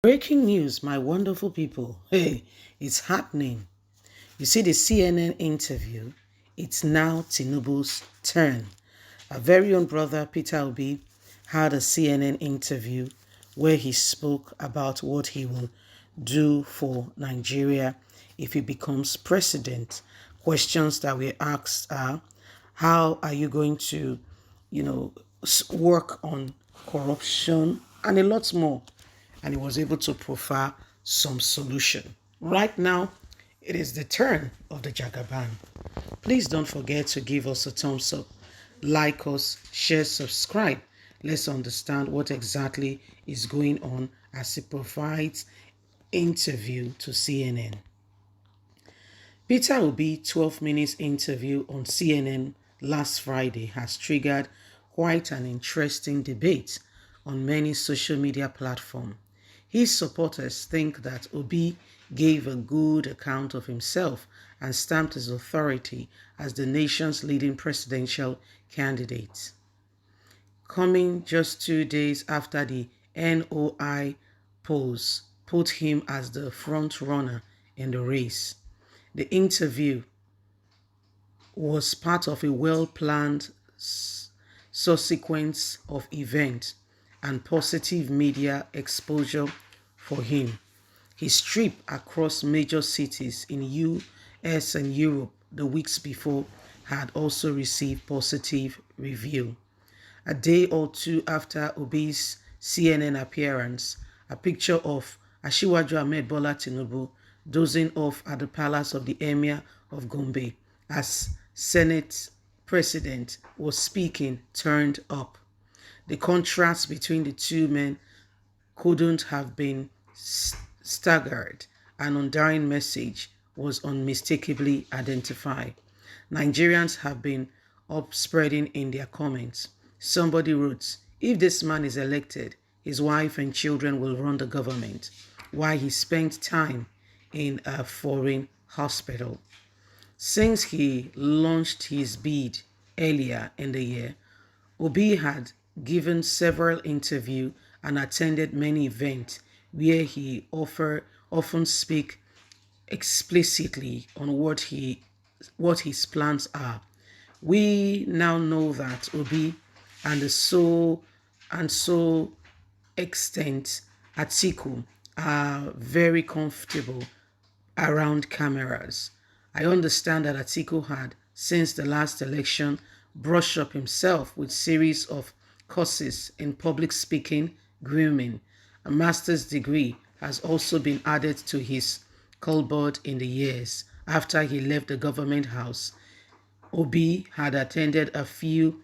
Breaking news, my wonderful people. Hey, it's happening. You see the CNN interview? It's now Tinubu's turn. Our very own brother, Peter Obi, had a CNN interview where he spoke about what he will do for Nigeria if he becomes president. Questions that were asked are, how are you going to, work on corruption and a lot more? And he was able to profile some solution. Right now, it is the turn of the Jagaban. Please don't forget to give us a thumbs up, like us, share, subscribe. Let's understand what exactly is going on as he provides interview to CNN. Peter Obi 12 minutes interview on CNN last Friday has triggered quite an interesting debate on many social media platforms. His supporters think that Obi gave a good account of himself and stamped his authority as the nation's leading presidential candidate. Coming just 2 days after the NOI polls put him as the front runner in the race. The interview was part of a well-planned sequence of events and positive media exposure for him. His trip across major cities in US and Europe the weeks before had also received positive review. A day or two after Obi's CNN appearance, a picture of Asiwaju Ahmed Bola Tinubu dozing off at the palace of the Emir of Gombe as Senate President was speaking turned up. The contrast between the two men couldn't have been staggered. An undying message was unmistakably identified. Nigerians have been upspreading in their comments. Somebody wrote, if this man is elected, his wife and children will run the government, while he spent time in a foreign hospital. Since he launched his bid earlier in the year, Obi had given several interviews and attended many events where he often speak explicitly on what his plans are. We now know that Obi and so extent Atiku are very comfortable around cameras. I understand that Atiku had, since the last election, brushed up himself with series of courses in public speaking, grooming. A master's degree has also been added to his cupboard in the years after he left the government house. Obi had attended a few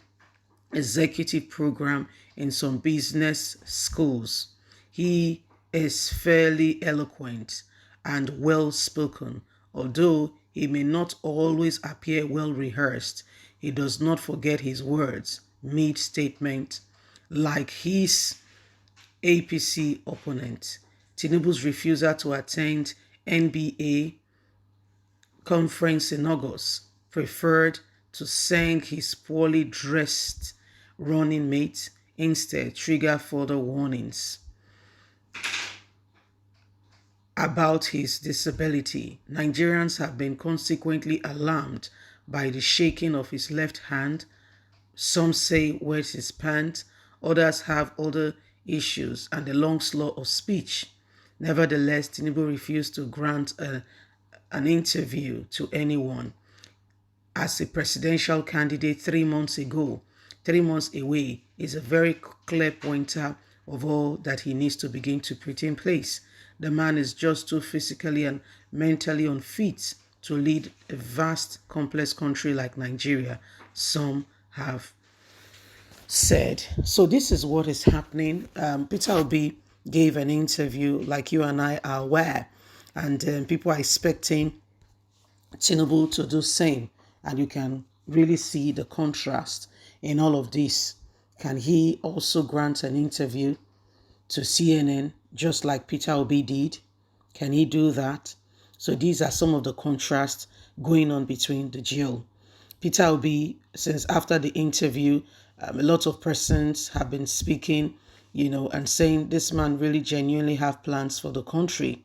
executive program in some business schools. He is fairly eloquent and well spoken. Although he may not always appear well rehearsed, he does not forget his words mid statement, like his APC opponent. Tinubu's refusal to attend NBA conference in August, preferred to thank his poorly dressed running mate, instead trigger further warnings about his disability. Nigerians have been consequently alarmed by the shaking of his left hand. Some say wet his pants, others have other issues and a long slur of speech. Nevertheless, Tinubu refused to grant an interview to anyone. As a presidential candidate 3 months ago, 3 months away, is a very clear pointer of all that he needs to begin to put in place. The man is just too physically and mentally unfit to lead a vast, complex country like Nigeria, some have said. So this is what is happening. Peter Obi gave an interview, like you and I are aware, and people are expecting Tinubu to do same. And you can really see the contrast in all of this. Can he also grant an interview to CNN just like Peter Obi did? Can he do that? So these are some of the contrasts going on between the duo. Peter Obi, since after the interview, a lot of persons have been speaking and saying this man really genuinely have plans for the country.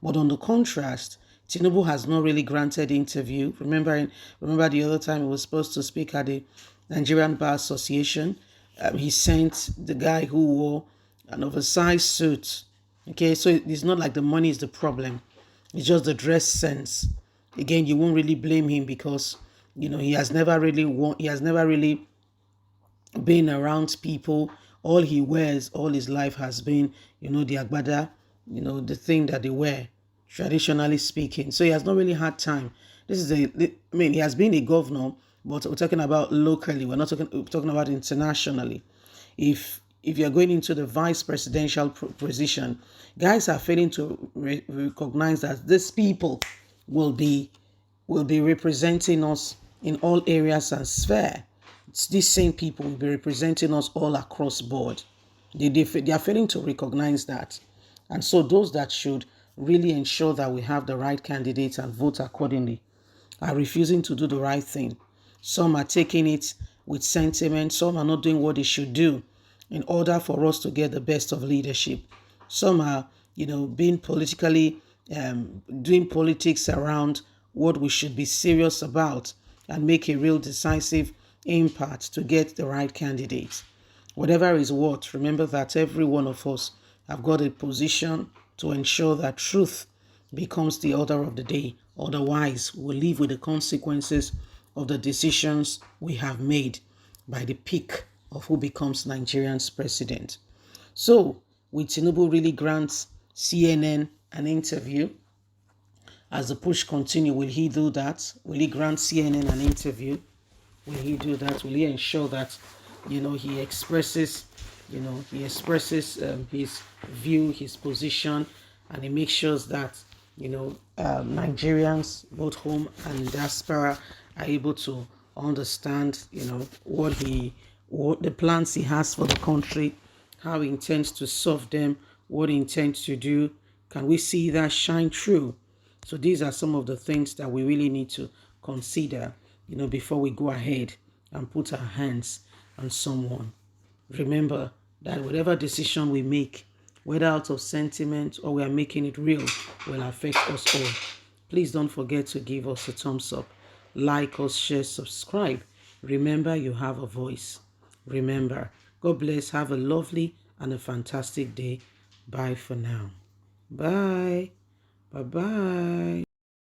But on the contrast, Tinubu has not really granted interview. Remember the other time he was supposed to speak at the Nigerian Bar Association. He sent the guy who wore an oversized suit. Okay, so it's not like the money is the problem. It's just the dress sense. Again, you won't really blame him because he has never really been around people. All he wears all his life has been, the agbada, the thing that they wear, traditionally speaking. So he has not really had time. He has been a governor, but we're talking about locally. We're not talking about internationally. If you're going into the vice presidential position, guys are failing to recognize that these people will be representing us in all areas and sphere. These same people will be representing us all across board. They are failing to recognize that. And so those that should really ensure that we have the right candidates and vote accordingly are refusing to do the right thing. Some are taking it with sentiment. Some are not doing what they should do in order for us to get the best of leadership. Some are, being politically, doing politics around what we should be serious about and make a real decisive impact to get the right candidate. Whatever is what, remember that every one of us have got a position to ensure that truth becomes the order of the day. Otherwise, we'll live with the consequences of the decisions we have made by the pick of who becomes Nigerian's president. So, will Tinubu really grant CNN an interview? As the push continues, will he do that? Will he grant CNN an interview? Will he do that? Will he ensure that, he expresses, his view, his position, and he makes sure that, Nigerians, both home and diaspora, are able to understand, what the plans he has for the country, how he intends to solve them, what he intends to do. Can we see that shine through? So these are some of the things that we really need to consider, before we go ahead and put our hands on someone. Remember that whatever decision we make, whether out of sentiment or we are making it real, will affect us all. Please don't forget to give us a thumbs up, like us, share, subscribe. Remember, you have a voice. Remember, God bless. Have a lovely and a fantastic day. Bye for now. Bye. Bye-bye.